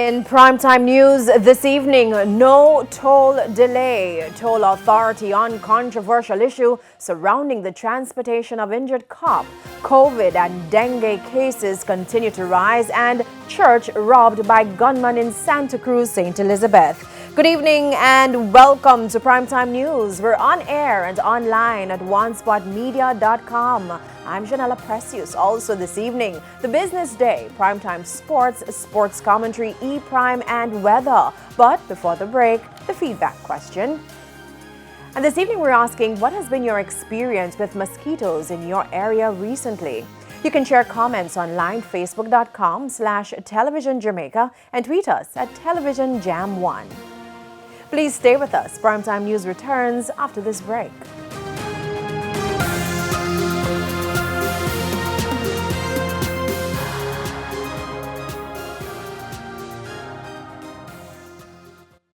In primetime news this evening, no toll delay. Toll authority on controversial issue surrounding the transportation of injured cop. COVID and dengue cases continue to rise, and church robbed by gunman in Santa Cruz, St. Elizabeth. Good evening and welcome to Primetime News. We're on air and online at onespotmedia.com. I'm Janella Precious. Also this evening, the business day, Primetime Sports, sports commentary, E-Prime and weather. But before the break, the feedback question. And this evening we're asking, what has been your experience with mosquitoes in your area recently? You can share comments online, facebook.com/television Jamaica, and tweet us at televisionjam1. Please stay with us. Primetime News returns after this break.